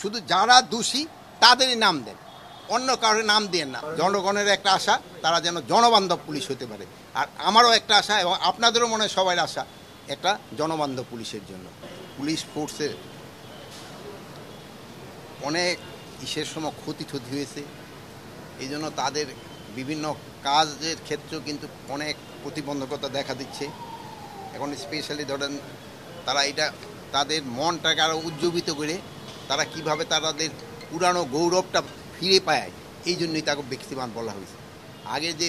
শুধু যারা দোষী তাদেরই নাম দেন, অন্য কারোর নাম দেন না। জনগণের একটা আশা তারা যেন জনবান্ধব পুলিশ হতে পারে, আর আমারও একটা আশা এবং আপনাদেরও মনে হয় সবার আশা একটা জনবান্ধব পুলিশের জন্য। পুলিশ ফোর্সের অনেক ইসের সময় ক্ষতি হয়েছে, এই জন্য তাদের বিভিন্ন কাজের ক্ষেত্রেও কিন্তু অনেক প্রতিবন্ধকতা দেখা দিচ্ছে। এখন স্পেশালি ধরেন তারা এটা তাদের মনটাকে আরও উজ্জীবিত করে তারা কিভাবে তাদের পুরানো গৌরবটা ফিরে পায়, এই জন্যই তাকে ব্যক্তিমান বলা হয়েছে। আগে যে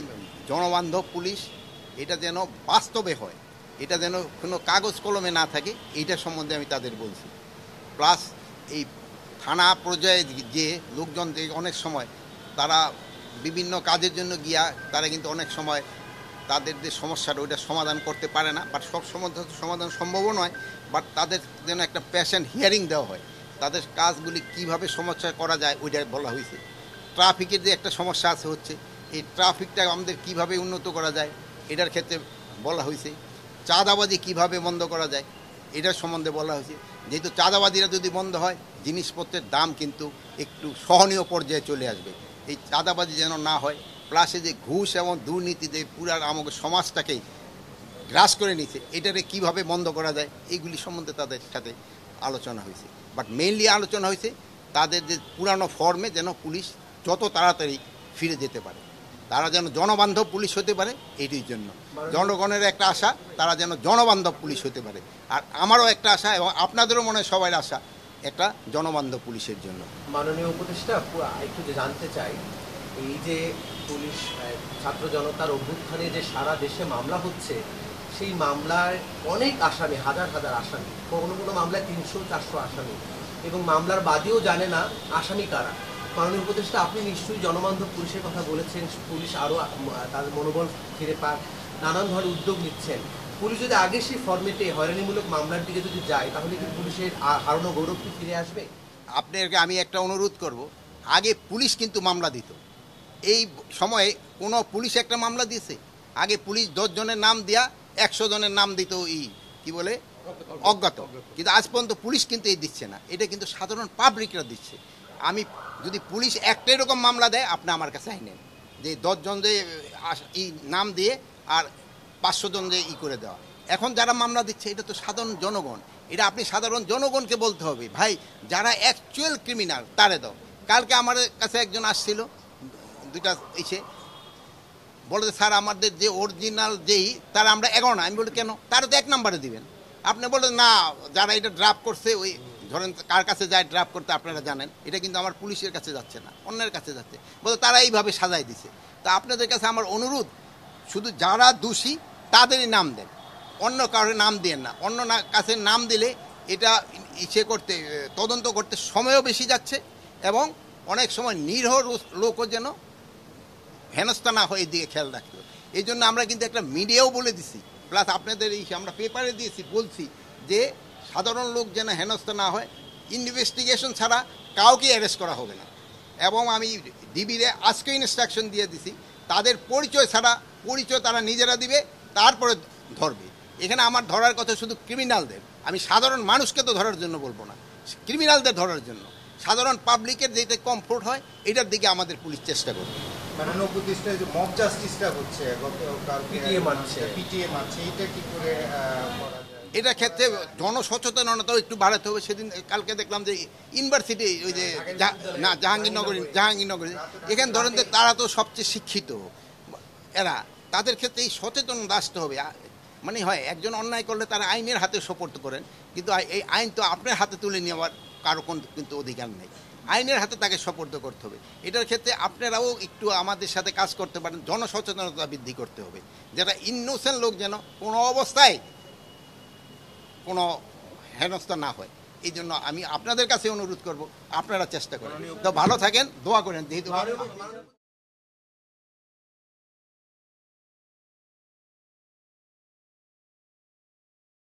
জনবান্ধব পুলিশ এটা যেন বাস্তবে হয়, এটা যেন কোনো কাগজ কলমে না থাকে, এইটা সম্বন্ধে আমি তাদের বলছি। প্লাস এই থানা পর্যায়ে যে লোকজন অনেক সময় তারা বিভিন্ন কাজের জন্য গিয়া তারা কিন্তু অনেক সময় তাদের যে সমস্যাটা ওইটা সমাধান করতে পারে না, বাট সব সমাধান সম্ভবও নয়। বাট তাদের যেন একটা পেশেন্ট হিয়ারিং দেওয়া হয়, তাদের কাজগুলি কিভাবে সমস্যা করা যায় ওইটা বলা হয়েছে। ট্রাফিকের যে একটা সমস্যা আছে হচ্ছে, এই ট্রাফিকটা আমাদের কিভাবে উন্নত করা যায় এটার ক্ষেত্রে বলা হয়েছে। চাঁদাবাজি কিভাবে বন্ধ করা যায় এটার সম্বন্ধে বলা হয়েছে। যেহেতু চাঁদাবাজিরা যদি বন্ধ হয় জিনিসপত্রের দাম কিন্তু একটু সহনীয় পর্যায়ে চলে আসবে, এই চাঁদাবাজি যেন না হয়। প্লাসে যে ঘুষ এবং দুর্নীতিতে পুরো আমাদের সমাজটাকেই গ্রাস করে নিচ্ছে, এটারে কিভাবে বন্ধ করা যায় এইগুলি সম্বন্ধে তাদের সাথে আলোচনা হয়েছে। বাট মেইনলি আলোচনা হয়েছে তাদের যে পুরানো ফর্মে যেন পুলিশ যত তাড়াতাড়ি ফিরে যেতে পারে, তারা যেন জনবান্ধব পুলিশ হতে পারে, এইটির জন্য জনগণের একটা আশা তারা যেন জনবান্ধব পুলিশ হতে পারে, আর আমারও একটা আশা এবং আপনাদেরও মনে হয় সবার আশা একটা জনবান্ধব পুলিশের জন্য। মাননীয় উপদেষ্টা, একটু জানতে চাই, এই যে পুলিশ ছাত্র জনতার অভ্যুত্থানে যে সারা দেশে মামলা হচ্ছে, সেই মামলার অনেক আসামি, হাজার হাজার আসামি, কোনো কোনো মামলায় 300-400 আসামি, এবং মামলার বাদীও জানে না আসামি কারা। মাননীয় উপদেষ্টা, আপনি নিশ্চয়ই জনবান্ধব পুলিশের কথা বলেছেন, পুলিশ আরও তাদের মনোবল ফিরে পাক, নানান ধরনের উদ্যোগ নিচ্ছেন। পুলিশ যদি আগে সেই ফরম্যাটে হয়রানিমূলক মামলার দিকে যদি যায়, তাহলে কি পুলিশের হারানো গৌরব কি ফিরে আসবে? আপনাকে আমি একটা অনুরোধ করব, আগে পুলিশ কিন্তু মামলা দিত, এই সময়ে কোনো পুলিশ একটা মামলা দিয়েছে? আগে পুলিশ 10 জনের নাম দিয়া 100 জনের নাম দিত কি বলে অজ্ঞাত, কিন্তু আজ পর্যন্ত পুলিশ কিন্তু এই দিচ্ছে না, এটা কিন্তু সাধারণ পাবলিকরা দিচ্ছে। আমি যদি পুলিশ একটা এরকম মামলা দেয় আপনি আমার কাছে আইনেন যে 10 জন যে নাম দিয়ে আর 500 জন যে করে দেওয়া। এখন যারা মামলা দিচ্ছে এটা তো সাধারণ জনগণ, এটা আপনি সাধারণ জনগণকে বলতে হবে, ভাই যারা অ্যাকচুয়াল ক্রিমিনাল তারে দাও। কালকে আমার কাছে একজন আসছিল, দুইটা এসে বলে স্যার আমাদের যে অরিজিনাল যেই তারা আমরা 11 না। আমি বলি কেন, তারা তো 1 নম্বরে দিবেন। আপনি বলেন না যারা এটা ড্রাফট করছে, ওই ধরেন কার কাছে যায় ড্রাফট করতে আপনারা জানেন, এটা কিন্তু আমার পুলিশের কাছে যাচ্ছে না, অন্যের কাছে যাচ্ছে, বলে তারা এইভাবে সাজাই দিছে। তা আপনাদের কাছে আমার অনুরোধ, শুধু যারা দোষী তাদেরই নাম দেন, অন্য কারোর নাম দেন না। অন্য কাছে নাম দিলে এটা করতে তদন্ত করতে সময়ও বেশি যাচ্ছে, এবং অনেক সময় নিরীহ লোকও যেন হেনস্থা না হয়, এই দিকে খেয়াল রাখতে। এই জন্য আমরা কিন্তু একটা মিডিয়াও বলে দিছি, প্লাস আপনাদের আমরা পেপারে দিয়েছি, বলছি যে সাধারণ লোক যেন হেনস্থা না হয়, ইনভেস্টিগেশন ছাড়া কাউকে অ্যারেস্ট করা হবে না। এবং আমি ডিবিরে আজকে ইনস্ট্রাকশন দিয়ে দিছি, তাদের পরিচয় ছাড়া, পরিচয় তারা নিজেরা দিবে, তারপরে ধরবে। এখানে আমার ধরার কথা শুধু ক্রিমিনালদের, আমি সাধারণ মানুষকে তো ধরার জন্য বলবো না, ক্রিমিনালদের ধরার জন্য। সাধারণ পাবলিকের যেটা কমফোর্ট হয় এটার দিকে আমাদের পুলিশ চেষ্টা করবে। মাননীয় উপদেষ্টা যে মব জাস্টিসটা হচ্ছে, পিটিএ মারছে, এটা কি করে করা যায়? এটার ক্ষেত্রে জনসচেতনতাও একটু বাড়াতে হবে। সেদিন কালকে দেখলাম যে ইউনিভার্সিটি, ওই যে না জাহাঙ্গীরনগরী, এখানে ধরেন যে তারা তো সবচেয়ে শিক্ষিত এরা, তাদের ক্ষেত্রে এই সচেতনতা আসতে হবে। মানে হয় একজন অন্যায় করলে তারা আইনের হাতে সোপর্দ করেন, কিন্তু এই আইন তো আপনার হাতে তুলে নেওয়ার কারো কিন্তু অধিকার নেই, আইনের হাতে তাকে সোপর্দ করতে হবে। এটার ক্ষেত্রে আপনারাও একটু আমাদের সাথে কাজ করতে পারেন, জনসচেতনতা বৃদ্ধি করতে হবে, যেটা ইনোসেন্ট লোক যেন কোনো অবস্থায় কোনো হেনস্থা না হয়। এই জন্য আমি আপনাদের কাছে অনুরোধ করব, আপনারা চেষ্টা করেন। তো ভালো থাকেন, দোয়া করেন। যেহেতু